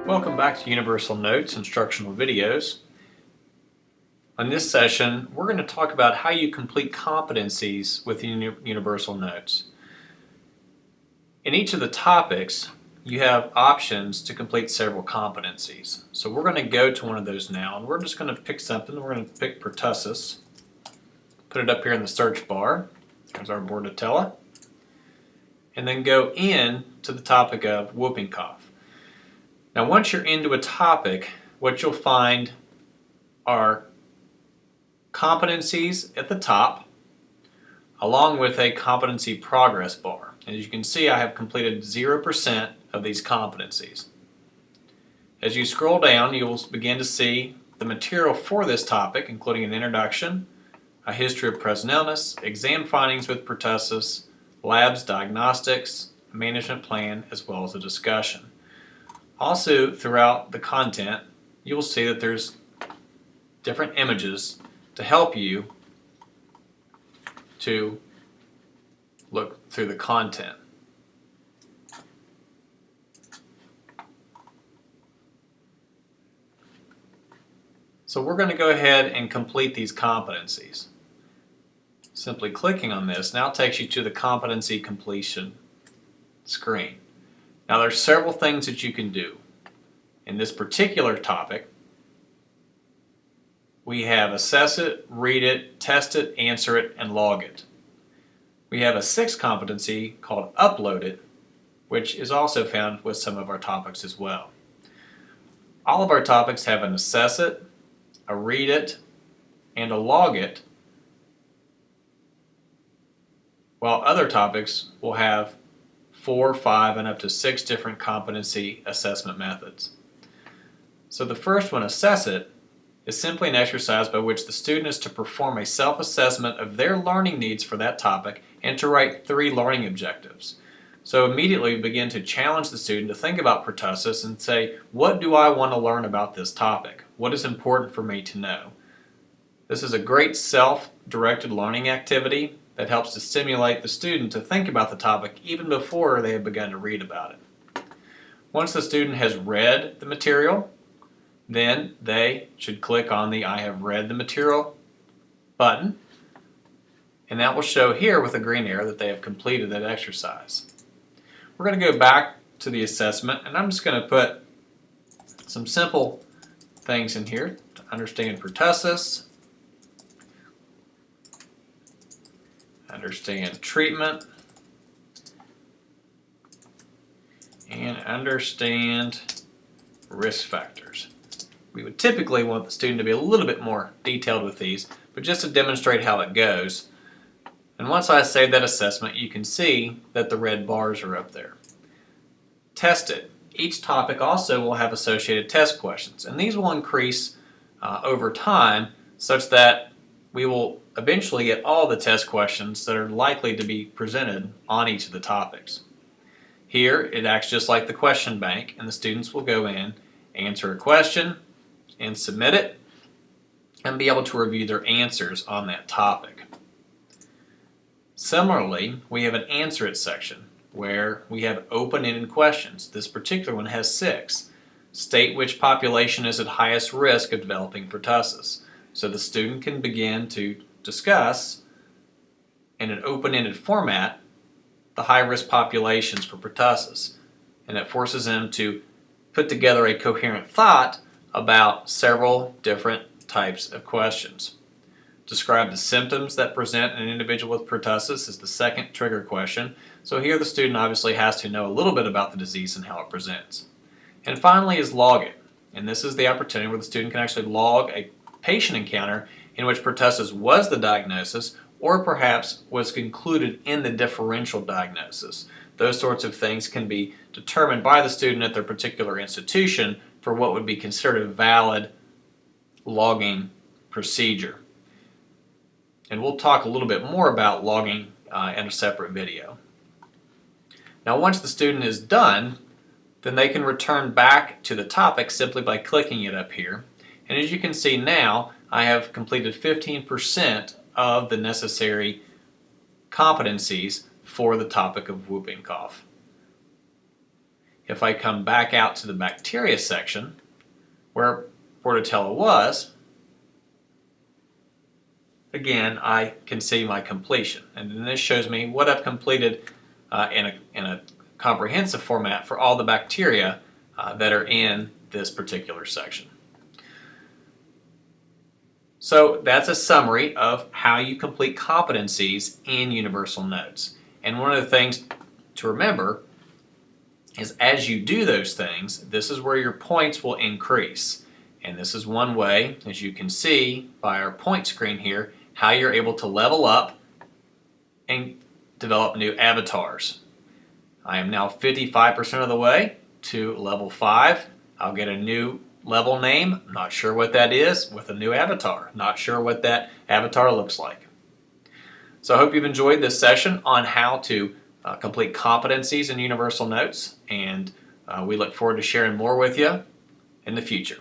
Welcome back to Universal Notes Instructional Videos. On this session, we're going to talk about how you complete competencies with Universal Notes. In each of the topics, you have options to complete several competencies. So we're going to go to one of those now, and we're just going to pick something. We're going to pick pertussis, put it up here in the search bar. There's our bordetella. And then go in to the topic of whooping cough. Now once you're into a topic, what you'll find are competencies at the top, along with a competency progress bar. As you can see, I have completed 0% of these competencies. As you scroll down, you'll begin to see the material for this topic, including an introduction, a history of present illness, exam findings with pertussis, labs, diagnostics, management plan, as well as a discussion. Also, throughout the content, you'll see that there's different images to help you to look through the content. So we're going to go ahead and complete these competencies. Simply clicking on this now takes you to the competency completion screen. Now there's several things that you can do. In this particular topic, we have assess it, read it, test it, answer it, and log it. We have a sixth competency called upload it, which is also found with some of our topics as well. All of our topics have an assess it, a read it, and a log it, while other topics will have 4, 5, and up to 6 different competency assessment methods. So the first one, assess it, is simply an exercise by which the student is to perform a self-assessment of their learning needs for that topic and to write 3 learning objectives. So immediately we begin to challenge the student to think about pertussis and say, what do I want to learn about this topic? What is important for me to know? This is a great self-directed learning activity that helps to stimulate the student to think about the topic even before they have begun to read about it. Once the student has read the material, then they should click on the I have read the material button, and that will show here with a green arrow that they have completed that exercise. We're going to go back to the assessment, and I'm just going to put some simple things in here to understand pertussis, understand treatment, and understand risk factors. We would typically want the student to be a little bit more detailed with these, but just to demonstrate how it goes. And once I save that assessment, you can see that the red bars are up there. Test it. Each topic also will have associated test questions, and these will increase over time such that we will eventually get all the test questions that are likely to be presented on each of the topics. Here it acts just like the question bank, and the students will go in, answer a question, and submit it, and be able to review their answers on that topic. Similarly, we have an answer it section where we have open-ended questions. This particular one has 6. State which population is at highest risk of developing pertussis. So the student can begin to discuss in an open-ended format the high-risk populations for pertussis, and it forces them to put together a coherent thought about several different types of questions. Describe the symptoms that present an individual with pertussis is the second trigger question. So here the student obviously has to know a little bit about the disease and how it presents. And finally is log it, and this is the opportunity where the student can actually log a patient encounter in which pertussis was the diagnosis or perhaps was concluded in the differential diagnosis. Those sorts of things can be determined by the student at their particular institution for what would be considered a valid logging procedure. And we'll talk a little bit more about logging in a separate video. Now once the student is done, then they can return back to the topic simply by clicking it up here. And as you can see now, I have completed 15% of the necessary competencies for the topic of whooping cough. if I come back out to the bacteria section where Bordetella was, again, I can see my completion. And then this shows me what I've completed in a comprehensive format for all the bacteria that are in this particular section. So that's a summary of how you complete competencies in Universal Notes. And one of the things to remember is as you do those things, this is where your points will increase. And this is one way, as you can see by our point screen here, how you're able to level up and develop new avatars. I am now 55% of the way to level 5. I'll get a new level name, not sure what that is, with a new avatar. Not sure what that avatar looks like. So I hope you've enjoyed this session on how to complete competencies in Universal Notes, and we look forward to sharing more with you in the future.